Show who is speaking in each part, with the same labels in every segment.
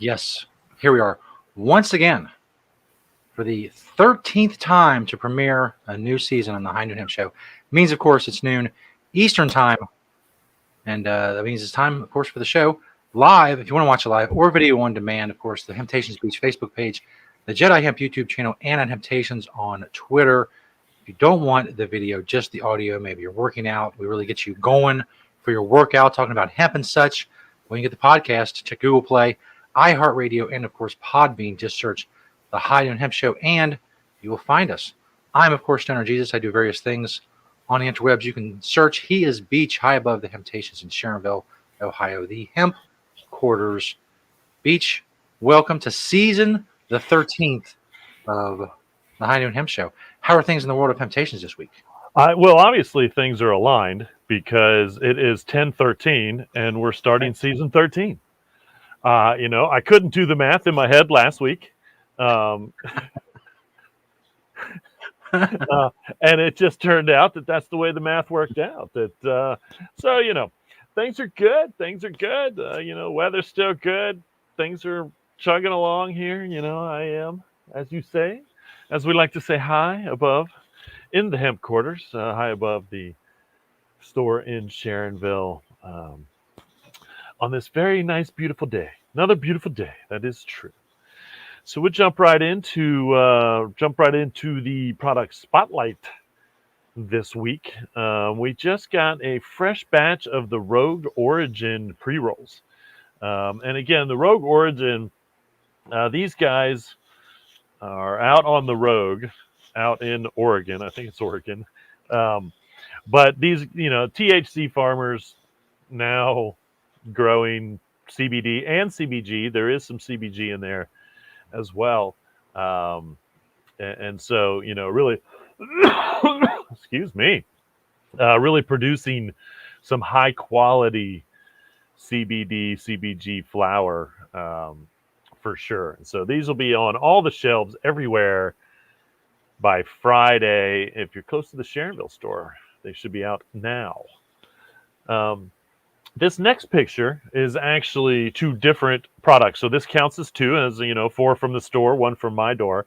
Speaker 1: Yes, here we are once again for the 13th time to premiere a new season on the High Noon Hemp Show. Means, of course, it's noon Eastern time, and that means it's time, of course, for the show live. If you want to watch it live or video on demand, of course, the Hemptations Beach Facebook page, the Jedi Hemp YouTube channel, and on Hemptations on Twitter. If you don't want the video, just the audio, maybe you're working out, we really get you going for your workout, talking about hemp and such. When you get the podcast, check Google Play, iHeartRadio, and of course Podbean. Just search the High Noon Hemp Show, and you will find us. I'm of course Stoner Jesus. I do various things on the interwebs. You can search. He is Beach, high above the Hemptations in Sharonville, Ohio, the Hemp Quarters Beach. Welcome to season the 13th of the High Noon Hemp Show. How are things in the world of Hemptations this week?
Speaker 2: Well, obviously things are aligned because it is 10/13 and we're starting season 13. I couldn't do the math in my head last week. And it just turned out that that's the way the math worked out. Things are good. Things are good. Weather's still good. Things are chugging along here. I am, as you say, as we like to say, high above in the hemp quarters, high above the store in Sharonville, on this very nice, beautiful day. Another beautiful day. That is true. So we'll jump right into the product spotlight this week. We just got a fresh batch of the Rogue Origin pre-rolls. And again, the Rogue Origin, these guys are out on the Rogue, out in Oregon. I think it's Oregon. But these, THC farmers now growing CBD and CBG. There is some CBG in there as well. And so, really, excuse me, really producing some high quality CBD, CBG flower for sure. And so these will be on all the shelves everywhere by Friday. If you're close to the Sharonville store, they should be out now. This next picture is actually two different products. So this counts as two, as 4 from the store, 1 from my door.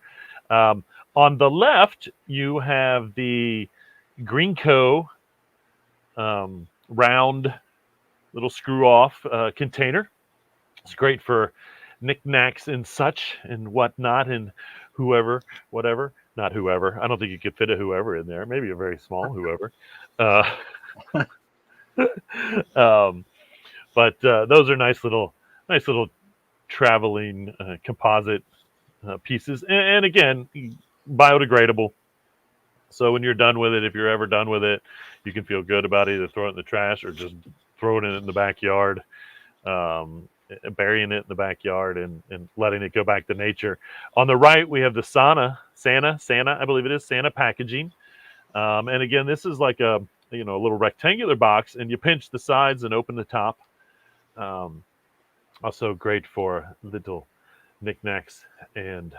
Speaker 2: On the left, you have the Greenco round little screw-off container. It's great for knickknacks and such and whatnot, and whatever. Not whoever. I don't think you could fit a whoever in there. Maybe a very small whoever. But those are nice little traveling composite pieces, and again, biodegradable. So when you're done with it, if you're ever done with it, you can feel good about either throwing it in the trash or just throwing it in the backyard, burying it in the backyard and letting it go back to nature. On the right, we have the Santa, I believe it is Santa packaging. And again, this is like a little rectangular box, and you pinch the sides and open the top. Also great for little knickknacks and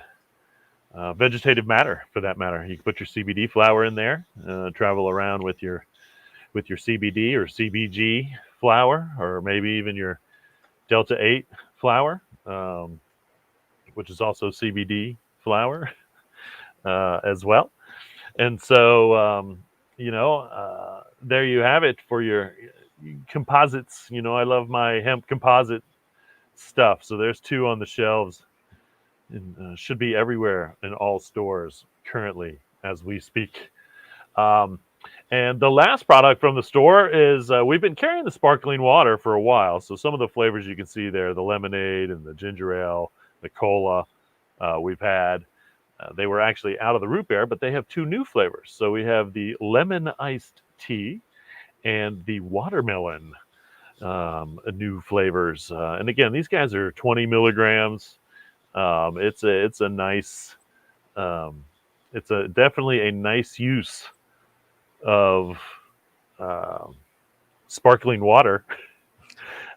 Speaker 2: vegetative matter, for that matter. You can put your CBD flower in there, travel around with your CBD or CBG flower, or maybe even your Delta 8 flower, which is also CBD flower as well. And so, there you have it for your composites. I love my hemp composite stuff. So there's 2 on the shelves, and should be everywhere in all stores currently as we speak. And the last product from the store is we've been carrying the sparkling water for a while. So some of the flavors you can see there, the lemonade and the ginger ale, the cola we've had. They were actually out of the root beer, but they have 2 new flavors. So we have the lemon iced tea and the watermelon new flavors. And again, these guys are 20 milligrams. It's a nice, it's definitely a nice use of sparkling water.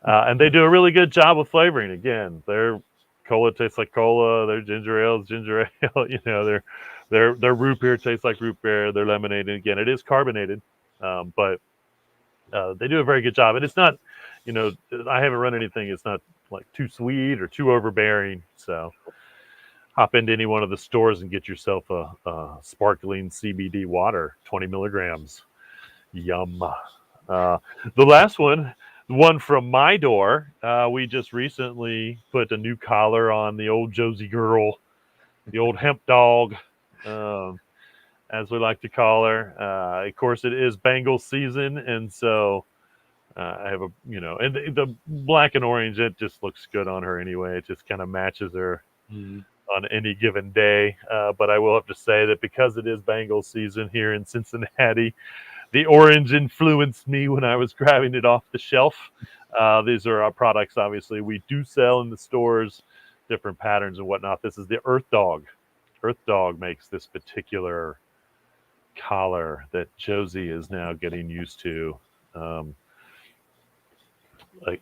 Speaker 2: And they do a really good job with flavoring. Again, their cola tastes like cola. Their ginger ale is ginger ale. Their root beer tastes like root beer. Their lemonade, and again, it is carbonated, but they do a very good job. And it's not, I haven't run anything. It's not like too sweet or too overbearing. So hop into any one of the stores and get yourself a sparkling CBD water, 20 milligrams. Yum. The last one from my door, we just recently put a new collar on the old Josie girl, the old hemp dog, as we like to call her. Of course, it is Bengal season, and so I have and the black and orange, it just looks good on her anyway. It just kind of matches her on any given day. But I will have to say that because it is Bengal season here in Cincinnati, the orange influenced me when I was grabbing it off the shelf. These are our products, obviously. We do sell in the stores different patterns and whatnot. This is the Earth Dog. Earth Dog makes this particular collar that Josie is now getting used to.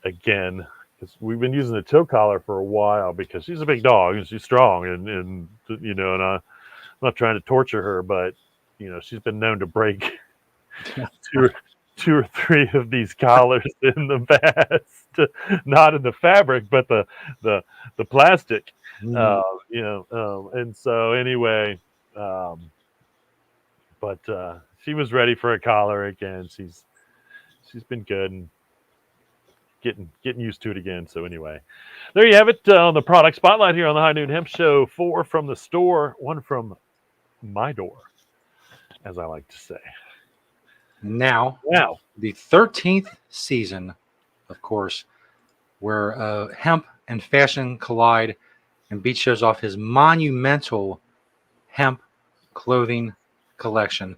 Speaker 2: Again, because we've been using the toe collar for a while because she's a big dog and she's strong and I'm not trying to torture her, but she's been known to break two or three of these collars in the past, not in the fabric, but the plastic, and so anyway, but she was ready for a collar again. She's been good and getting used to it again. So anyway, there you have it on the product spotlight here on the High Noon Hemp Show. 4 from the store, 1 from my door, as I like to say.
Speaker 1: Now, the 13th season, of course, where hemp and fashion collide, and Beach shows off his monumental hemp clothing collection.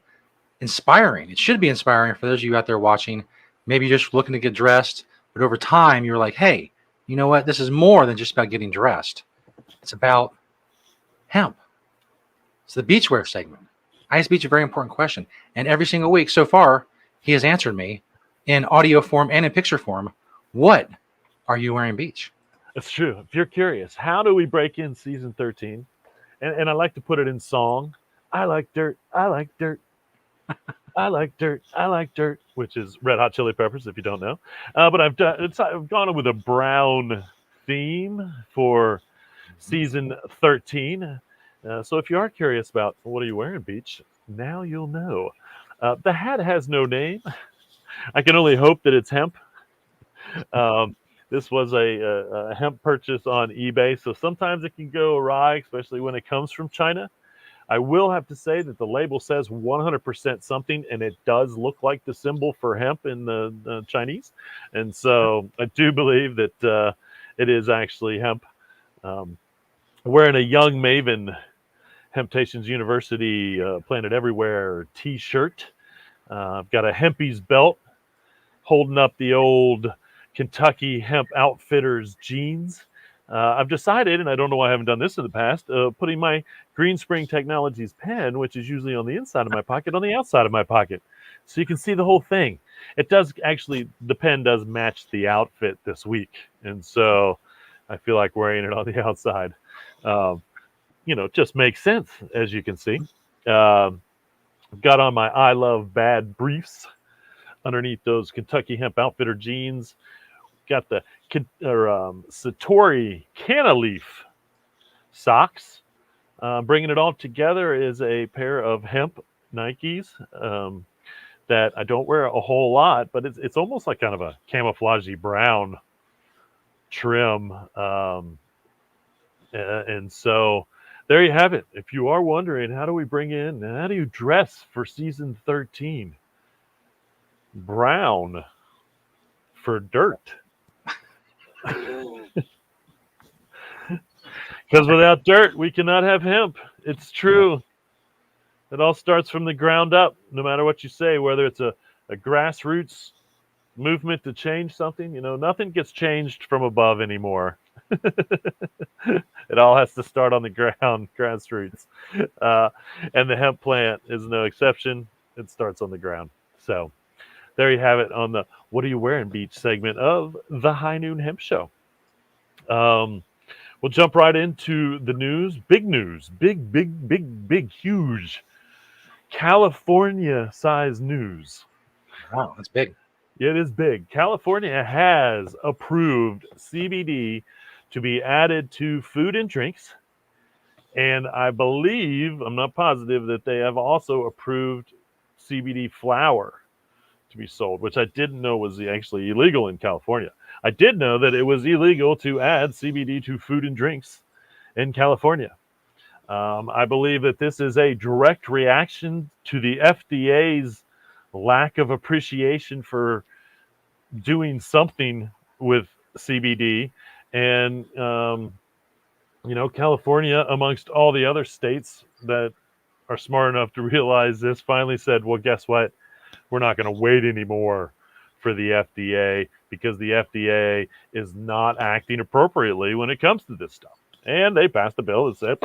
Speaker 1: Inspiring. It should be inspiring for those of you out there watching. Maybe you're just looking to get dressed, but over time you're like, hey, you know what? This is more than just about getting dressed. It's about hemp. It's the beachwear segment. I asked Beach a very important question, and every single week so far, he has answered me in audio form and in picture form. What are you wearing, Beach?
Speaker 2: It's true. If you're curious, how do we break in season 13? And I like to put it in song. I like dirt. I like dirt. I like dirt. I like dirt, which is Red Hot Chili Peppers, if you don't know. But I've gone with a brown theme for season 13. So if you are curious about what are you wearing, Beach, now you'll know. The hat has no name. I can only hope that it's hemp. This was a hemp purchase on eBay, so sometimes it can go awry, especially when it comes from China. I will have to say that the label says 100% something, and it does look like the symbol for hemp in the Chinese. And so I do believe that it is actually hemp. Wearing a Young Maven Hemptations University Planet Everywhere t-shirt. I've got a Hempy's belt holding up the old Kentucky Hemp Outfitters jeans. I've decided, and I don't know why I haven't done this in the past, putting my Green Spring Technologies pen, which is usually on the inside of my pocket, on the outside of my pocket. So you can see the whole thing. It does actually, the pen does match the outfit this week. And so I feel like wearing it on the outside. It just makes sense, as you can see. I've got on my I Love Bad briefs underneath those Kentucky Hemp Outfitter jeans. Got the Satori Canna-Leaf socks. Bringing it all together is a pair of hemp Nikes that I don't wear a whole lot, but it's almost like kind of a camouflagey brown trim. And so there you have it. If you are wondering, how do you dress for season 13? Brown for dirt. Because without dirt, we cannot have hemp. It's true. It all starts from the ground up, no matter what you say, whether it's a grassroots movement to change something. Nothing gets changed from above anymore. It all has to start on the ground, grassroots. And the hemp plant is no exception. It starts on the ground. So there you have it on the What Are You Wearing Beach segment of the High Noon Hemp Show. We'll jump right into the news. Big news. Big, huge California-sized news.
Speaker 1: Wow, that's big.
Speaker 2: It is big. California has approved CBD to be added to food and drinks. And I believe, I'm not positive, that they have also approved CBD flower to be sold, which I didn't know was actually illegal in California. I did know that it was illegal to add CBD to food and drinks in California. I believe that this is a direct reaction to the FDA's lack of appreciation for doing something with CBD. And, California, amongst all the other states that are smart enough to realize this, finally said, well, guess what? We're not going to wait anymore for the FDA because the FDA is not acting appropriately when it comes to this stuff. And they passed a bill that said,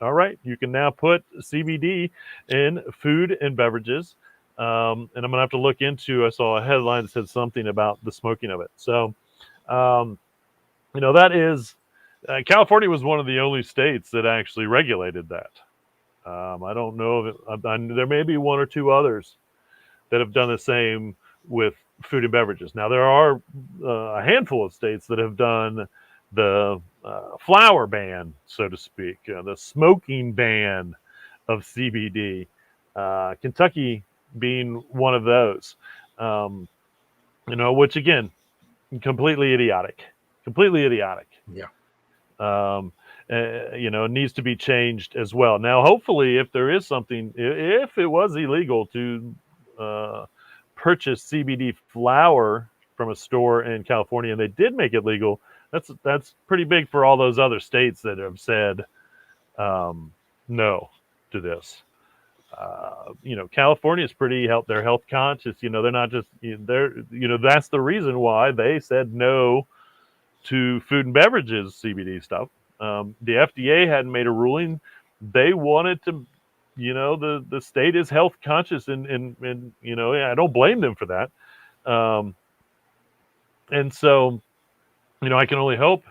Speaker 2: all right, you can now put CBD in food and beverages. And I'm going to have to look into, I saw a headline that said something about the smoking of it. So, that is, California was one of the only states that actually regulated that. I don't know if there may be one or two others that have done the same with food and beverages. Now, there are a handful of states that have done the flower ban, so to speak, the smoking ban of CBD. Kentucky being one of those, which again, completely idiotic. Completely idiotic.
Speaker 1: Yeah.
Speaker 2: Needs to be changed as well. Now, hopefully, if there is something, if it was illegal to purchase CBD flower from a store in California and they did make it legal, that's pretty big for all those other states that have said no to this. California is pretty they're health conscious. They're not just that's the reason why they said no to food and beverages CBD stuff. The FDA hadn't made a ruling. They wanted to, the state is health conscious, and I don't blame them for that. And so, I can only hope.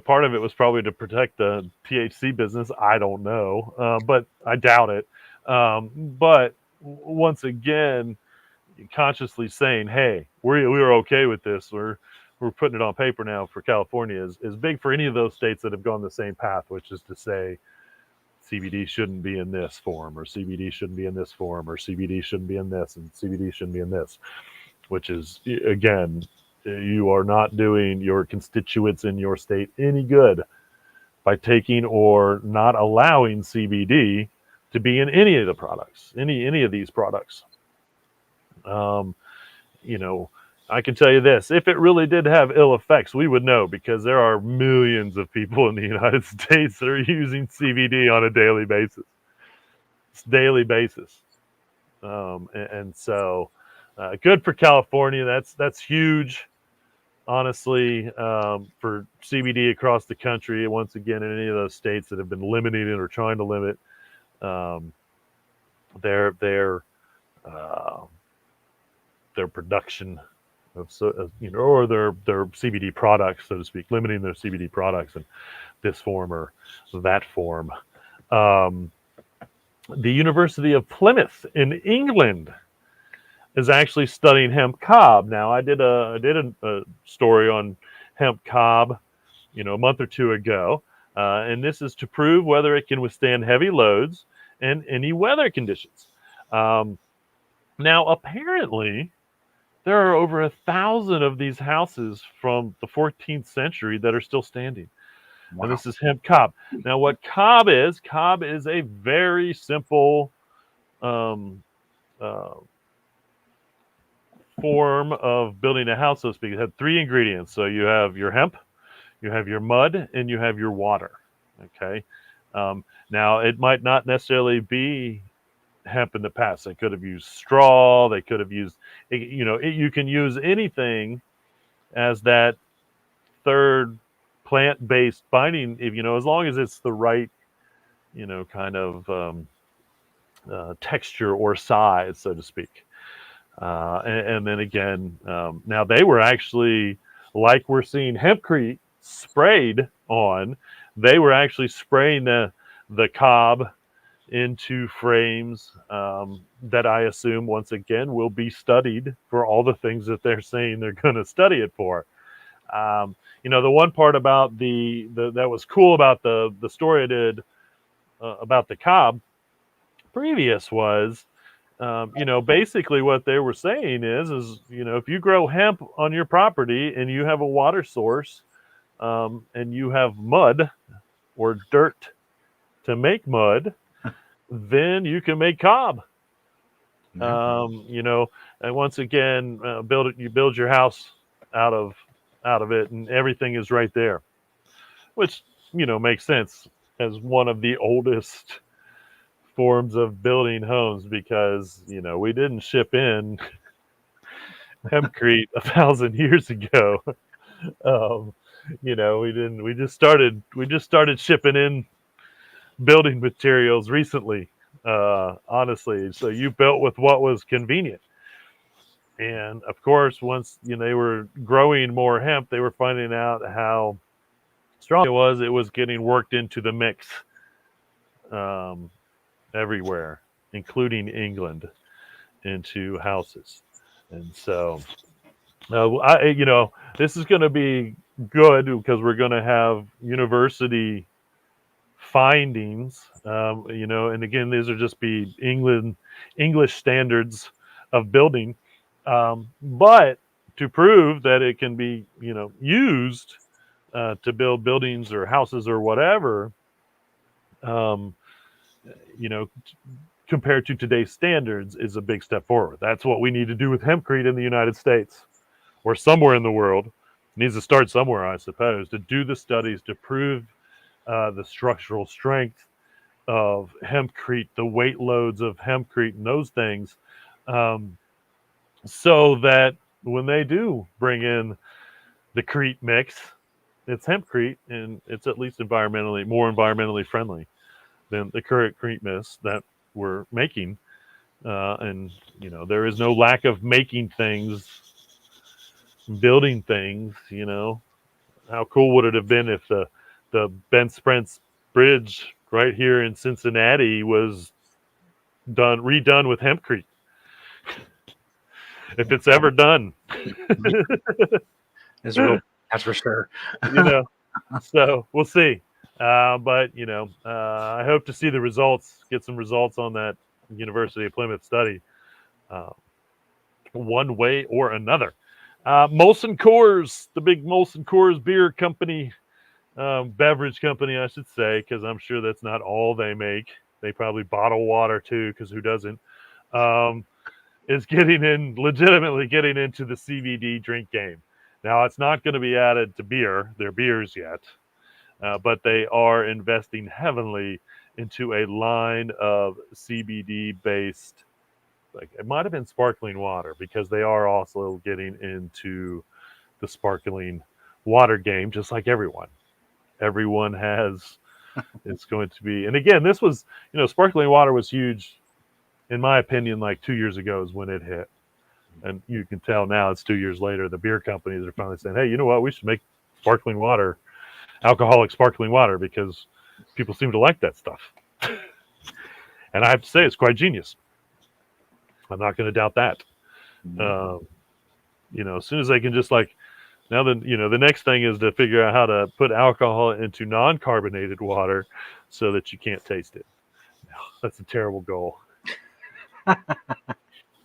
Speaker 2: Part of it was probably to protect the THC business. I don't know, but I doubt it. But once again, consciously saying, "Hey, we're okay with this. We're putting it on paper now for California," is big for any of those states that have gone the same path, which is to say CBD shouldn't be in this form, or CBD shouldn't be in this form, or CBD shouldn't be in this, and CBD shouldn't be in this, which is, again, you are not doing your constituents in your state any good by taking or not allowing CBD to be in any of the products, any of these products. I can tell you this, if it really did have ill effects, we would know, because there are millions of people in the United States that are using CBD on a daily basis. It's daily basis. And so good for California. That's huge, honestly, for CBD across the country. Once again, in any of those states that have been limiting it or trying to limit their production of, or their CBD products, so to speak, limiting their CBD products in this form or that form. The University of Plymouth in England is actually studying hemp cob. Now, I did a story on hemp cob, a month or two ago, and this is to prove whether it can withstand heavy loads and any weather conditions. Now, apparently, there are over 1,000 of these houses from the 14th century that are still standing. Wow. And this is hemp cob. Now, what cob is a very simple form of building a house, so to speak. It had three ingredients. So you have your hemp, you have your mud, and you have your water. Okay. Now, it might not necessarily be hemp in the past. They could have used straw. They could have used, you can use anything as that third plant-based binding, as long as it's the right, kind of texture or size, so to speak. And then again, now they were actually, like we're seeing hempcrete sprayed on, they were actually spraying the cob into frames that I assume, once again, will be studied for all the things that they're saying they're going to study it for. The one part about the that was cool about the story I did about the cob previous was, basically what they were saying is, if you grow hemp on your property and you have a water source, and you have mud or dirt to make mud, then you can make cob.
Speaker 1: Yeah.
Speaker 2: And once again, you build your house out of it, and everything is right there, which makes sense as one of the oldest forms of building homes, because we didn't ship in hempcrete 1,000 years ago. um, we didn't. We just started shipping in building materials recently, honestly. So you built with what was convenient. And of course, once they were growing more hemp, they were finding out how strong it was. It was getting worked into the mix, um, everywhere, including England, into houses. And so, this is going to be good because we're going to have university findings. And again, these are just be English standards of building, but to prove that it can be, used to build buildings or houses or whatever, um, you know, compared to today's standards, is a big step forward. That's what we need to do with hempcrete in the United States or somewhere in the world. It needs to start somewhere, I suppose, to do the studies to prove the structural strength of hempcrete, the weight loads of hempcrete, and those things, um, so that when they do bring in the crete mix, it's hempcrete and it's at least more environmentally friendly than the current crete mix that we're making. And there is no lack of making things, building things. How cool would it have been if the Ben Spence Bridge right here in Cincinnati was redone with hempcrete? If it's ever done,
Speaker 1: It's real. That's for sure.
Speaker 2: you know. So we'll see. But I hope to see the results, get some results on that University of Plymouth study, uh, one way or another. Molson Coors, the big Molson Coors beer company, beverage company, I should say, because I'm sure that's not all they make. They probably bottle water too, because who doesn't? Is legitimately getting into the CBD drink game. Now, it's not going to be added to their beers yet, but they are investing heavily into a line of CBD based, like it might have been sparkling water, because they are also getting into the sparkling water game, just like everyone. Everyone has, it's going to be, and again, this was, sparkling water was huge, in my opinion, like 2 years ago is when it hit. And you can tell now it's 2 years later, the beer companies are finally saying, hey, you know what? We should make sparkling water, alcoholic sparkling water, because people seem to like that stuff. And I have to say, it's quite genius. I'm not going to doubt that. As soon as they can just now then, the next thing is to figure out how to put alcohol into non-carbonated water so that you can't taste it. That's a terrible goal.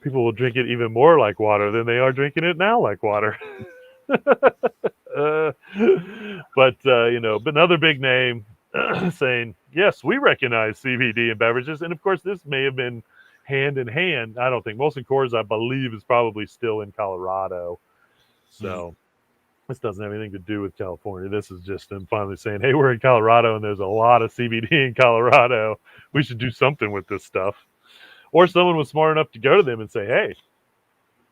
Speaker 2: People will drink it even more like water than they are drinking it now like water. But another big name saying, yes, we recognize CBD in beverages. And of course, this may have been hand in hand. I don't think Molson Coors, I believe, is probably still in Colorado. So this doesn't have anything to do with California. This is just them finally saying, hey, we're in Colorado and there's a lot of CBD in Colorado. We should do something with this stuff. Or someone was smart enough to go to them and say, hey,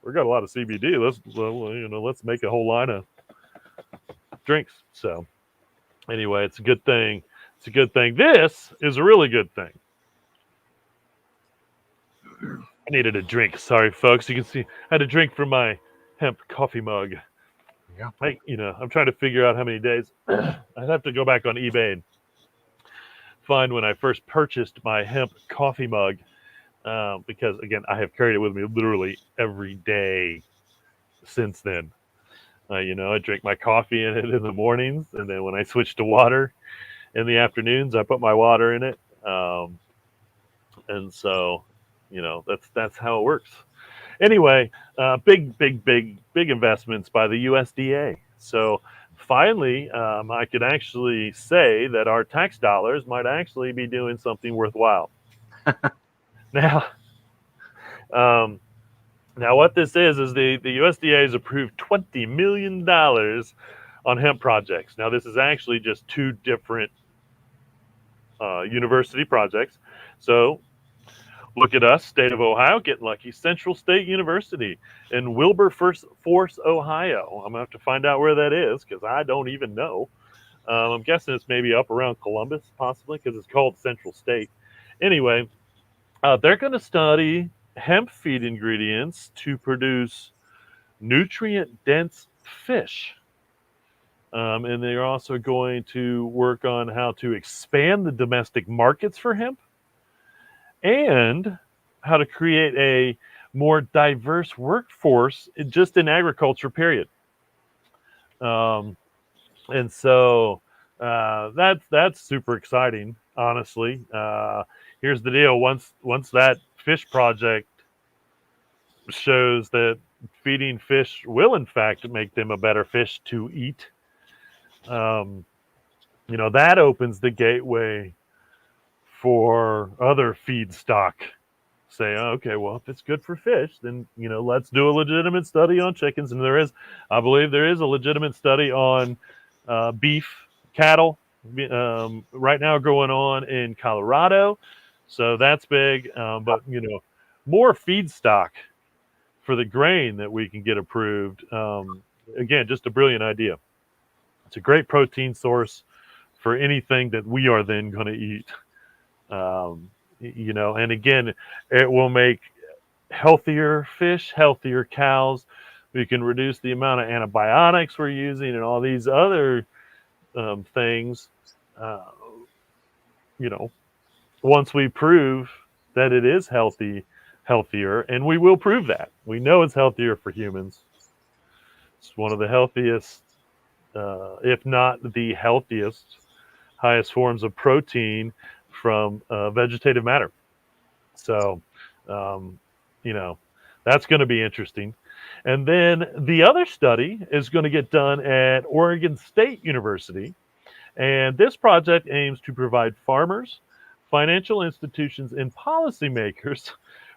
Speaker 2: we've got a lot of CBD. Let's make a whole line of drinks. So anyway, it's a good thing. It's a good thing. This is a really good thing. I needed a drink. Sorry, folks. You can see I had a drink from my hemp coffee mug.
Speaker 1: Yeah.
Speaker 2: I'm trying to figure out how many days. I'd have to go back on eBay and find when I first purchased my hemp coffee mug, because again, I have carried it with me literally every day since then. I drink my coffee in it in the mornings, and then when I switch to water in the afternoons, I put my water in it. And so, that's how it works. Anyway, big investments by the USDA. So finally, I could actually say that our tax dollars might actually be doing something worthwhile. Now, um, now what this is the USDA has approved $20 million on hemp projects. Now, this is actually just two different university projects. So look at us, state of Ohio, getting lucky. Central State University in Wilberforce, Ohio. I'm going to have to find out where that is because I don't even know. I'm guessing it's maybe up around Columbus, possibly, because it's called Central State. Anyway, they're going to study hemp feed ingredients to produce nutrient-dense fish. And they're also going to work on how to expand the domestic markets for hemp and how to create a more diverse workforce just in agriculture, period. And so that's super exciting, honestly. Here's the deal: once that fish project shows that feeding fish will in fact make them a better fish to eat, that opens the gateway for other feedstock. Say, oh, okay, well, if it's good for fish, then let's do a legitimate study on chickens. And I believe there is a legitimate study on beef, cattle, right now going on in Colorado. So that's big. But more feedstock for the grain that we can get approved. Again, just a brilliant idea. It's a great protein source for anything that we are then going to eat. And again, it will make healthier fish, healthier cows. We can reduce the amount of antibiotics we're using and all these other things. Uh, Once we prove that it is healthier, and we will prove that. We know it's healthier for humans. It's one of the healthiest, if not the healthiest, highest forms of protein from vegetative matter. So, um, that's going to be interesting. And then the other study is going to get done at Oregon State University. And this project aims to provide farmers, financial institutions, and policymakers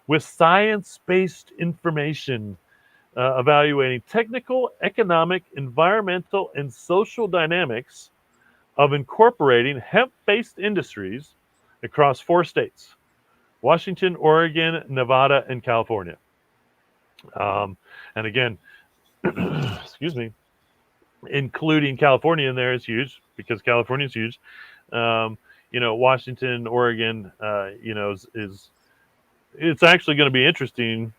Speaker 2: with science based information evaluating technical, economic, environmental, and social dynamics of incorporating hemp based industries across 4 states: Washington, Oregon, Nevada, and California. And again, excuse me, including California in there is huge because California is huge. Washington, Oregon, is it's actually going to be interesting.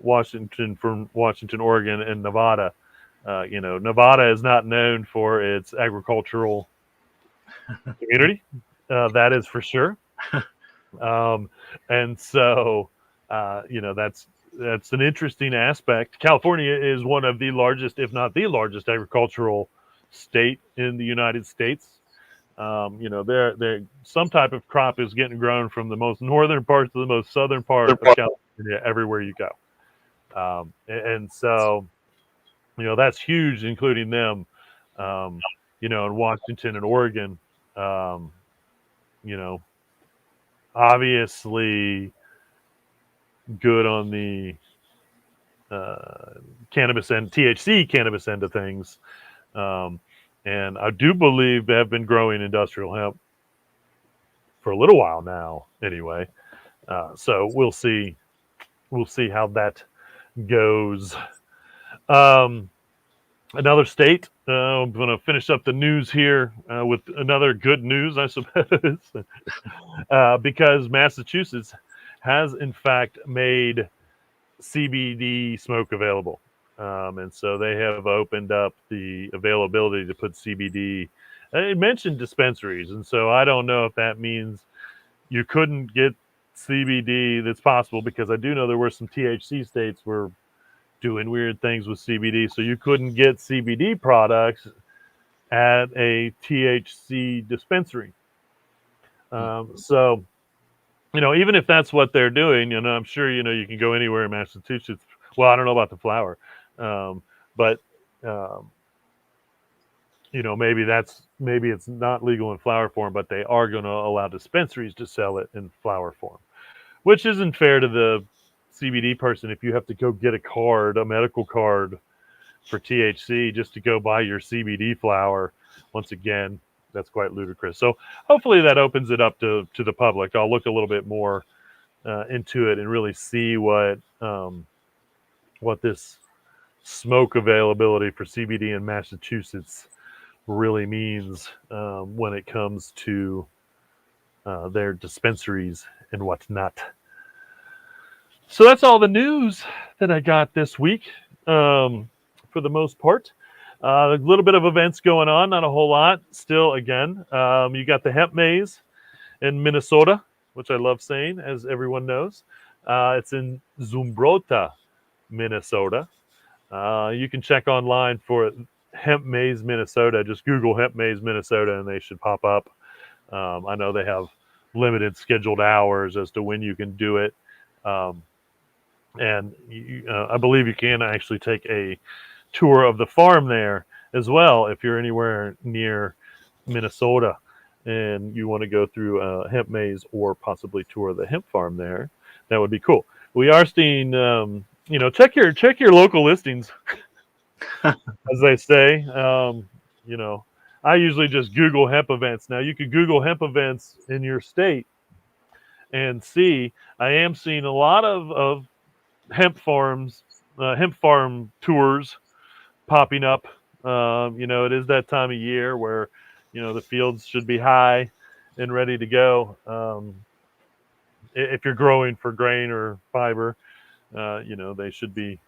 Speaker 2: From Washington, Oregon, and Nevada. Nevada is not known for its agricultural community. That is for sure. And so, that's an interesting aspect. California is one of the largest, if not the largest, agricultural state in the United States. There some type of crop is getting grown from the most northern parts to the most southern part of California, everywhere you go. And so, that's huge, including them, in Washington and Oregon. Obviously good on the cannabis and THC cannabis end of things. And I do believe they have been growing industrial hemp for a little while now anyway. So we'll see how that goes. Another state. I'm going to finish up the news here with another good news, I suppose, because Massachusetts has in fact made CBD smoke available. And so they have opened up the availability to put CBD It mentioned dispensaries, and so I don't know if that means you couldn't get CBD. That's possible, because I do know there were some THC states were doing weird things with CBD, so you couldn't get CBD products at a THC dispensary. So, even if that's what they're doing, I'm sure, you can go anywhere in Massachusetts. Well, I don't know about the flower, but um, maybe it's not legal in flower form, but they are going to allow dispensaries to sell it in flower form, which isn't fair to the CBD person if you have to go get a medical card for THC just to go buy your CBD flower. Once again, that's quite ludicrous. So hopefully that opens it up to the public. I'll look a little bit more into it and really see what this smoke availability for CBD in Massachusetts really means when it comes to their dispensaries and whatnot. So that's all the news that I got this week, for the most part. A little bit of events going on, not a whole lot. Still, again, you got the Hemp Maze in Minnesota, which I love saying, as everyone knows. It's in Zumbrota, Minnesota. You can check online for Hemp Maze, Minnesota. Just Google Hemp Maze, Minnesota, and they should pop up. I know they have limited scheduled hours as to when you can do it. And I believe you can actually take a tour of the farm there as well if you're anywhere near Minnesota and you want to go through a hemp maze or possibly tour the hemp farm there. That would be cool. We are seeing, check your local listings, as they say. I usually just Google hemp events. Now you could Google hemp events in your state and see. I am seeing a lot of hemp farm tours popping up. It is that time of year where, the fields should be high and ready to go. If you're growing for grain or fiber, they should be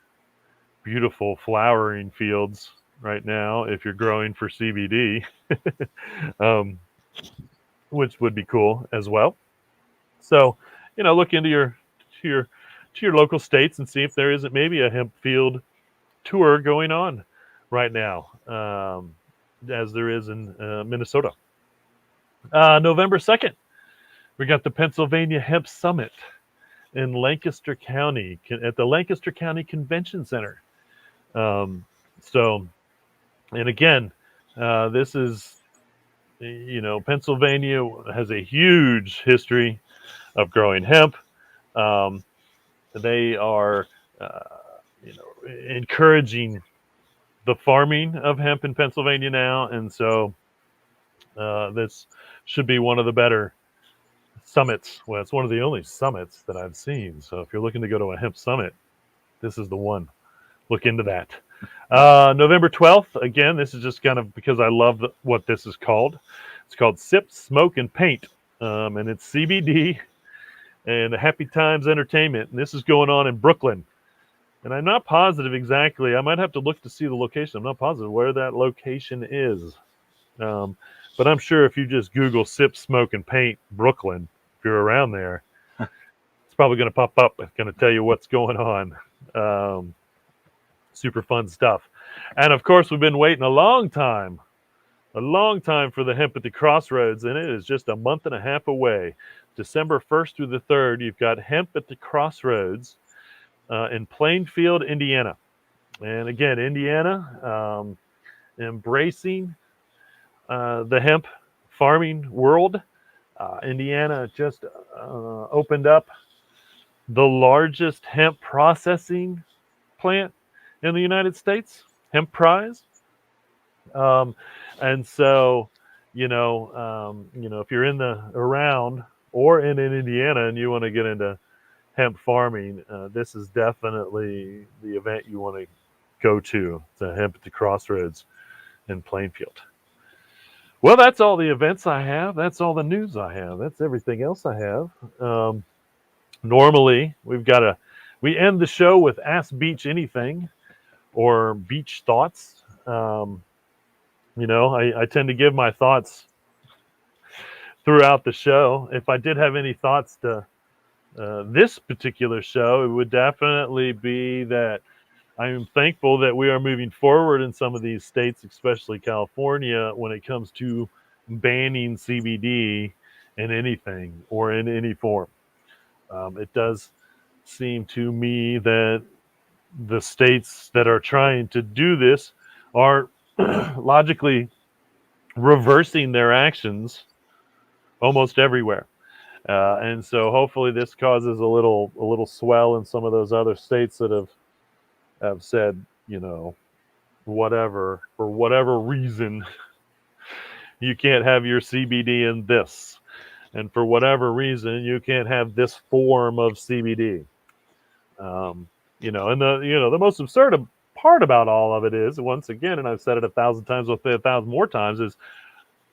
Speaker 2: beautiful flowering fields right now. If you're growing for CBD, which would be cool as well. So, look into your local states and see if there isn't maybe a hemp field tour going on right now, as there is in Minnesota. November 2nd, we got the Pennsylvania Hemp Summit in Lancaster County at the Lancaster County Convention Center. And again, this is, Pennsylvania has a huge history of growing hemp. They are, encouraging the farming of hemp in Pennsylvania now, and so this should be one of the better summits. Well, it's one of the only summits that I've seen. So if you're looking to go to a hemp summit, this is the one. Look into that. November 12th, again, this is just kind of because I love what this is called. It's called Sip, Smoke, and Paint, and it's CBD and Happy Times Entertainment, and this is going on in Brooklyn. And I'm not positive exactly. I might have to look to see the location. I'm not positive where that location is. But I'm sure if you just Google Sip, Smoke, and Paint Brooklyn, if you're around there, it's probably going to pop up. It's going to tell you what's going on. Super fun stuff. And of course, we've been waiting a long time for the Hemp at the Crossroads, and it is just a month and a half away. December 1st through the 3rd, you've got Hemp at the Crossroads in Plainfield, Indiana. And again, Indiana, embracing the hemp farming world. Indiana just opened up the largest hemp processing plant in the United States, Hemp Prize. And so, if you're around or in Indiana and you want to get into hemp farming, this is definitely the event you want to go to. The Hemp at the Crossroads in Plainfield. Well, that's all the events I have. That's all the news I have. That's everything else I have. Normally, we end the show with Ask Beach Anything or Beach Thoughts. I tend to give my thoughts throughout the show. If I did have any thoughts to this particular show, it would definitely be that I am thankful that we are moving forward in some of these states, especially California, when it comes to banning CBD in anything or in any form. It does seem to me that the states that are trying to do this are logically reversing their actions almost everywhere. And so hopefully this causes a little swell in some of those other states that have said, whatever, for whatever reason, you can't have your CBD in this. And for whatever reason, you can't have this form of CBD. And the most absurd part about all of it is, once again, and I've said it 1,000 times, I'll say 1,000 more times, is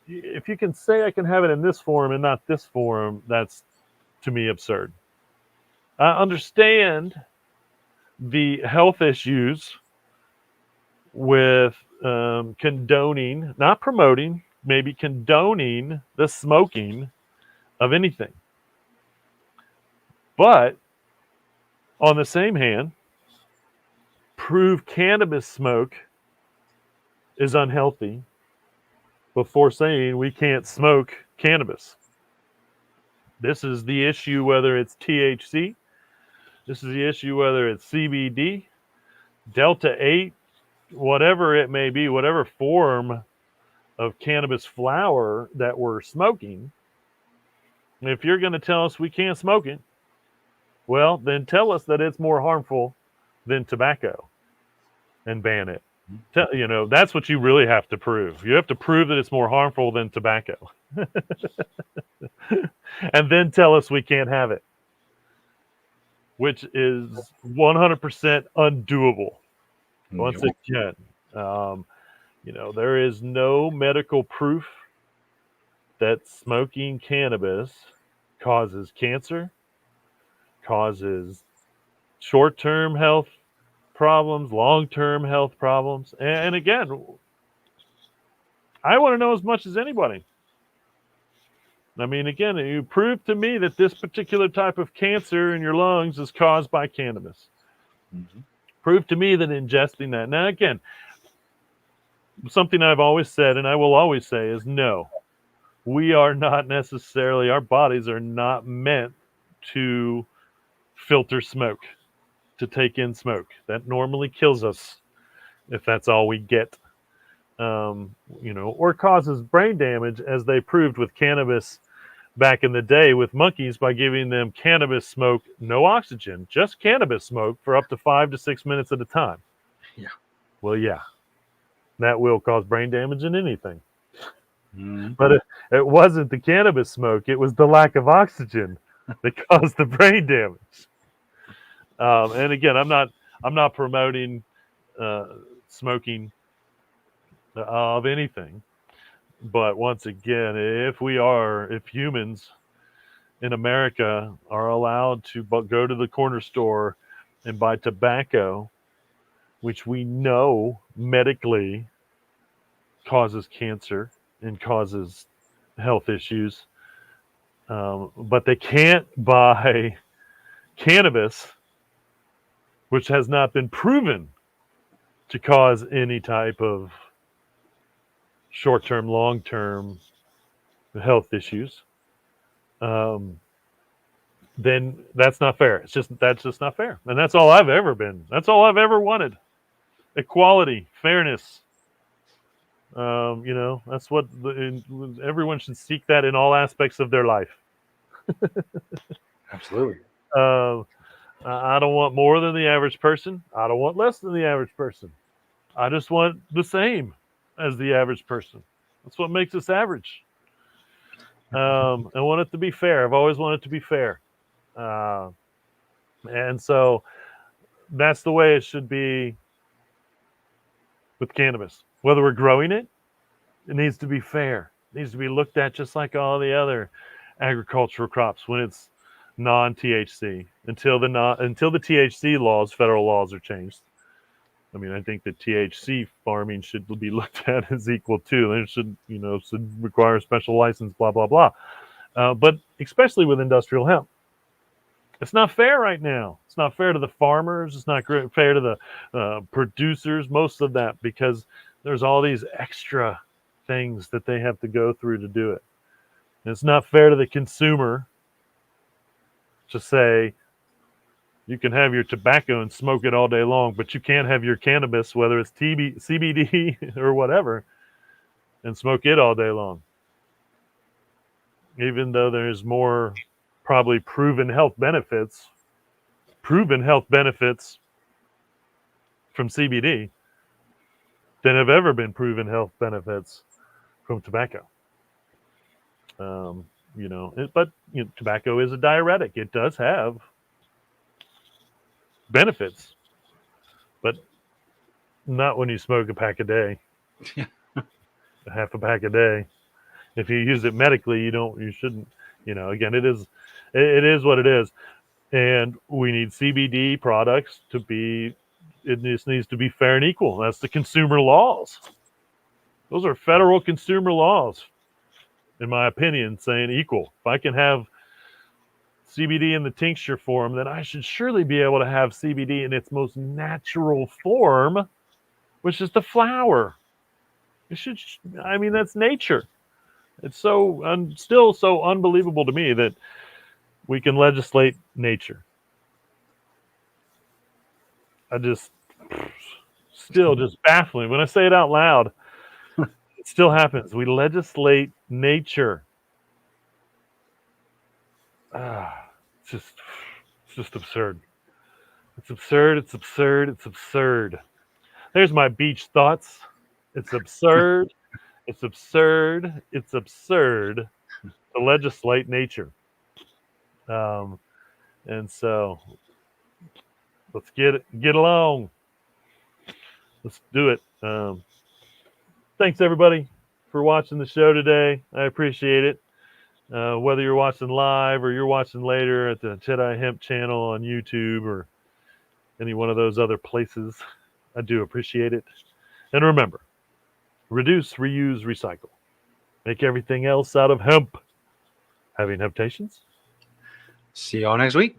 Speaker 2: if you can say I can have it in this form and not this form, that's to me absurd. I understand the health issues with condoning, not promoting, maybe condoning the smoking of anything. But on the same hand, prove cannabis smoke is unhealthy before saying we can't smoke cannabis. This is the issue whether it's THC. This is the issue whether it's CBD, Delta 8, whatever it may be, whatever form of cannabis flower that we're smoking. If you're going to tell us we can't smoke it, well, then tell us that it's more harmful than tobacco and ban it. That's what you really have to prove. You have to prove that it's more harmful than tobacco. And then tell us we can't have it, which is 100% undoable. Once again, there is no medical proof that smoking cannabis causes cancer, causes short-term health problems, long-term health problems. And again, I want to know as much as anybody. I mean, again, you prove to me that this particular type of cancer in your lungs is caused by cannabis.
Speaker 1: Mm-hmm.
Speaker 2: Prove to me that ingesting that. Now, again, something I've always said and I will always say is no. We are not necessarily, our bodies are not meant to filter smoke, to take in smoke. That normally kills us if that's all we get. Or causes brain damage, as they proved with cannabis back in the day with monkeys by giving them cannabis smoke, no oxygen, just cannabis smoke for up to 5 to 6 minutes at a time.
Speaker 1: Yeah.
Speaker 2: Well, yeah, that will cause brain damage in anything.
Speaker 1: Mm-hmm.
Speaker 2: But it wasn't the cannabis smoke; it was the lack of oxygen that caused the brain damage. And again, I'm not promoting smoking of anything. But once again, if humans in America are allowed to go to the corner store and buy tobacco, which we know medically causes cancer and causes health issues, but they can't buy cannabis, which has not been proven to cause any type of short-term, long-term health issues, then that's not fair. That's just not fair. And that's all I've ever been. That's all I've ever wanted. Equality, fairness. That's what everyone should seek, that in all aspects of their life.
Speaker 1: Absolutely.
Speaker 2: I don't want more than the average person. I don't want less than the average person. I just want the same as the average person. That's what makes us average. I want it to be fair. I've always wanted it to be fair. And so that's the way it should be with cannabis. Whether we're growing it, it needs to be fair. It needs to be looked at just like all the other agricultural crops when it's non-THC until the THC laws, federal laws, are changed. I mean, I think that THC farming should be looked at as equal too. It should require a special license, blah blah blah. But especially with industrial hemp, it's not fair right now. It's not fair to the farmers. It's not fair to the producers. Most of that, because there's all these extra things that they have to go through to do it. And it's not fair to the consumer to say you can have your tobacco and smoke it all day long, but you can't have your cannabis, whether it's CBD or whatever, and smoke it all day long. Even though there's more probably proven health benefits from CBD than have ever been proven health benefits from tobacco. But tobacco is a diuretic. It does have benefits, but not when you smoke a pack a day. Half a pack a day. If you use it medically, you shouldn't. Again, it is what it is, and we need CBD products to be. It just needs to be fair and equal. That's the consumer laws. Those are federal consumer laws, in my opinion, saying equal. If I can have CBD in the tincture form, then I should surely be able to have CBD in its most natural form, which is the flower. That's nature. It's still so unbelievable to me that we can legislate nature. Still just baffling. When I say it out loud, it still happens. We legislate nature. It's just absurd. It's absurd. It's absurd. It's absurd. There's my beach thoughts. It's absurd. It's absurd. It's absurd to legislate nature. And so let's get along. Let's do it. Thanks everybody for watching the show today. I appreciate it. Whether you're watching live or you're watching later at the Jedi Hemp channel on YouTube or any one of those other places, I do appreciate it. And remember, reduce, reuse, recycle. Make everything else out of hemp. Having hemptations.
Speaker 1: See y'all next week.